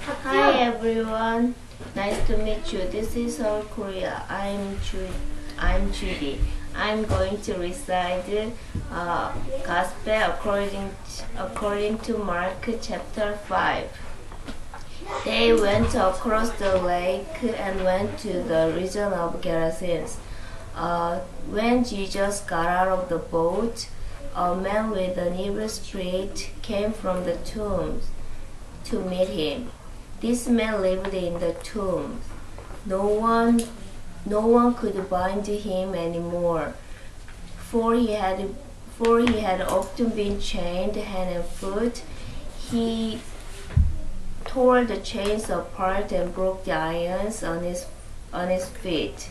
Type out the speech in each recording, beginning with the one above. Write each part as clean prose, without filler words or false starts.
Hi everyone, nice to meet you. This is Seoul, Korea. I'm Judy. I'm going to recite Gospel according to Mark chapter 5. They went across the lake and went to the region of Gerasenes. When Jesus got out of the boat, a man with an evil spirit came from the tombs to meet him. This man lived in the tomb. No one could bind him anymore, for he had often been chained hand and foot. He tore the chains apart and broke the irons on his feet.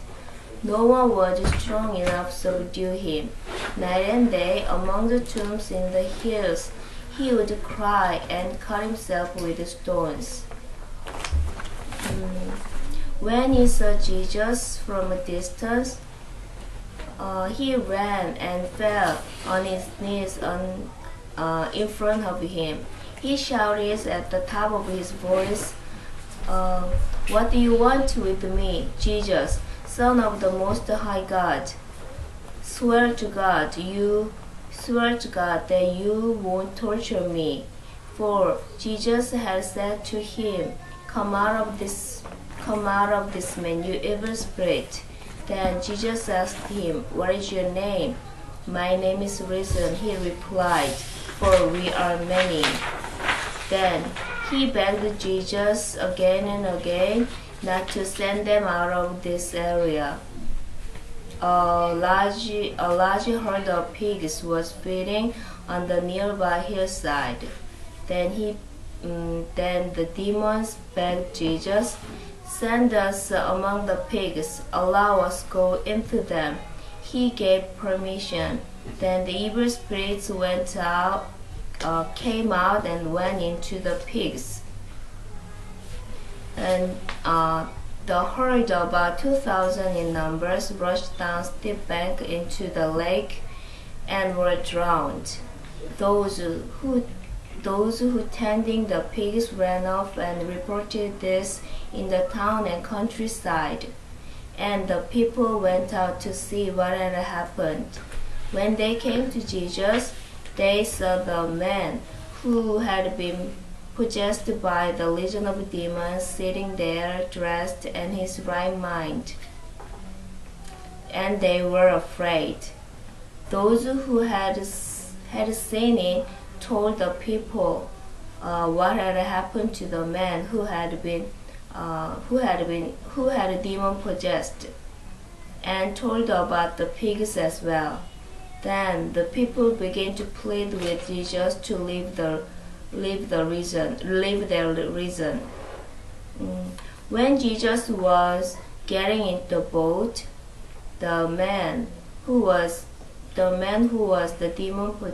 No one was strong enough to subdue him. Night and day, among the tombs in the hills, he would cry and cut himself with stones. When he saw Jesus from a distance, he ran and fell on his knees in front of him. He shouted at the top of his voice, "What do you want with me, Jesus, Son of the Most High God? Swear to God that you won't torture me." For Jesus had said to him, Come out of this man, you evil spirit." Then Jesus asked him, "What is your name?" "My name is Reason," he replied, "for we are many." Then he begged Jesus again and again not to send them out of this area. A large herd of pigs was feeding on the nearby hillside. Then the demons begged Jesus, "Send us among the pigs, allow us go into them." He gave permission. Then the evil spirits came out and went into the pigs. And the herd, about 2,000 in numbers, rushed down steep bank into the lake and were drowned. Those who tending the pigs ran off and reported this in the town and countryside, and the people went out to see what had happened. When they came to Jesus, they saw the man who had been possessed by the legion of demons sitting there dressed in his right mind, and they were afraid. Those who had seen it told the people what had happened to the man who had demon possessed, and told about the pigs as well. Then the people began to plead with Jesus to leave their reason. When Jesus was getting into the boat, the man who was the demon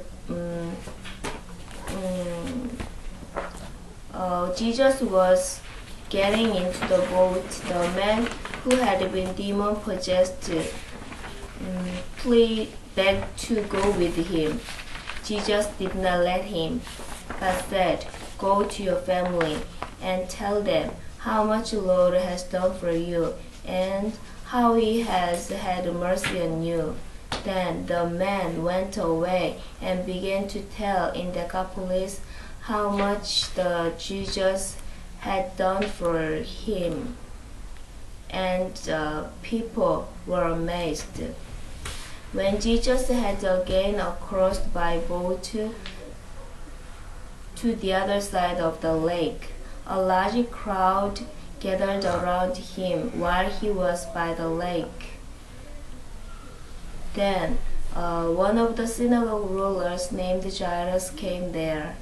Jesus was getting into the boat. The man who had been demon possessed begged to go with him. Jesus did not let him, but said, "Go to your family and tell them how much the Lord has done for you and how he has had mercy on you." Then the man went away and began to tell in Decapolis how much Jesus had done for him, and people were amazed. When Jesus had again crossed by boat to the other side of the lake, a large crowd gathered around him while he was by the lake. Then one of the synagogue rulers named Jairus came there.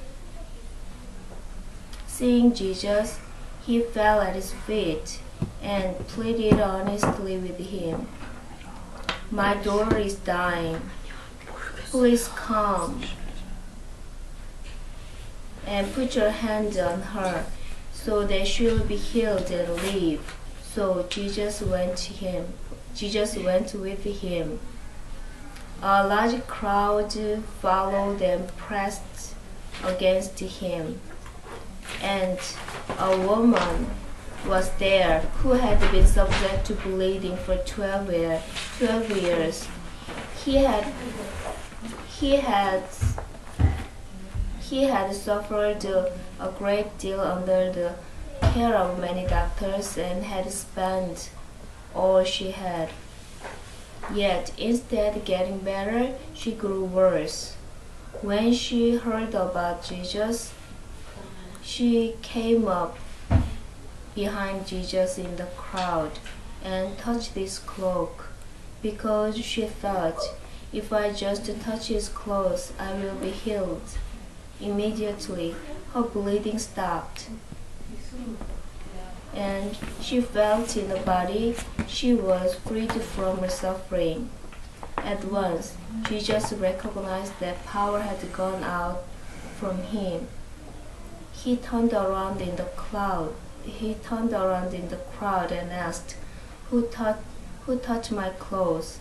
Seeing Jesus, he fell at his feet and pleaded earnestly with him, "My daughter is dying. Please come and put your hand on her so that she will be healed and live." So Jesus went with him. A large crowd followed and pressed against him. And A woman was there who had been subject to bleeding for 12 years. He had suffered a great deal under the care of many doctors and had spent all she had. Yet, instead of getting better, she grew worse. When she heard about Jesus, she came up behind Jesus in the crowd and touched his cloak, because she thought, if I just touch his clothes, I will be healed. Immediately, her bleeding stopped, and she felt in her body she was freed from her suffering. At once, Jesus recognized that power had gone out from him. He turned around in the crowd and asked, Who touched my clothes?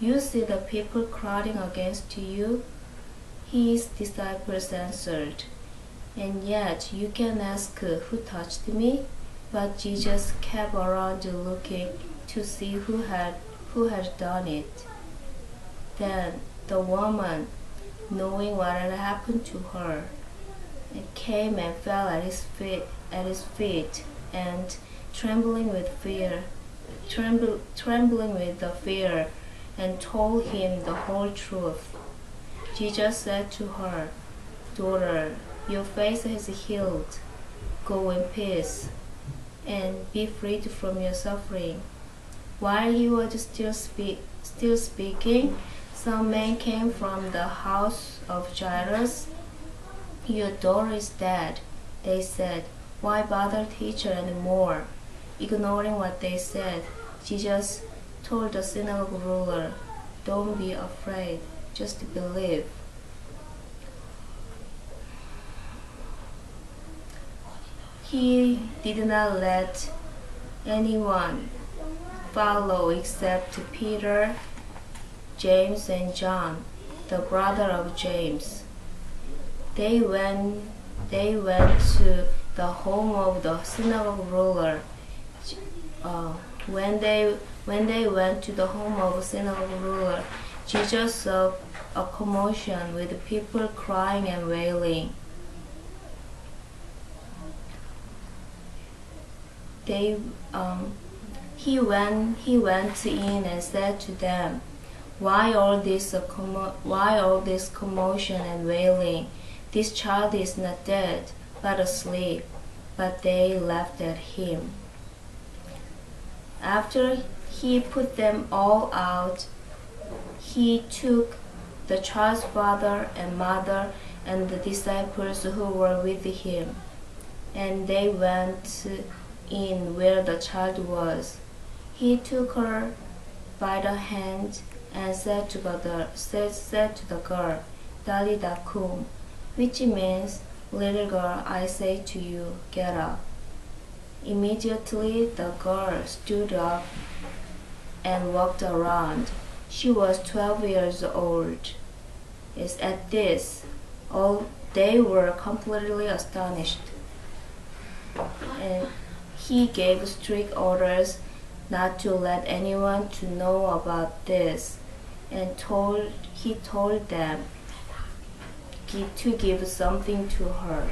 You see the people crowding against you? His disciples answered, And yet you can ask, Who touched me? But Jesus kept around looking to see who had done it. Then the woman, knowing what had happened to her, came and fell at his feet, and trembling with the fear, and told him the whole truth. Jesus said to her, Daughter, your faith has healed. Go in peace and be freed from your suffering. While he was still speaking, some men came from the house of Jairus. Your daughter is dead, they said. Why bother teacher anymore? Ignoring what they said, Jesus told the synagogue ruler, Don't be afraid, just believe. He did not let anyone follow except Peter, James, and John, the brother of James. They went to the home of the synagogue ruler. When they went to the home of the synagogue ruler, Jesus saw a commotion with people crying and wailing. He went in and said to them, Why all this commotion and wailing? This child is not dead, but asleep. But they laughed at him. After he put them all out, he took the child's father and mother and the disciples who were with him, and they went in where the child was. He took her by the hand and said to the girl, Dalida cum, which means, Little girl, I say to you, get up. Immediately the girl stood up and walked around. She was 12 years old. At this, all they were completely astonished. And he gave strict orders not to let anyone to know about this, and he told them to give something to her.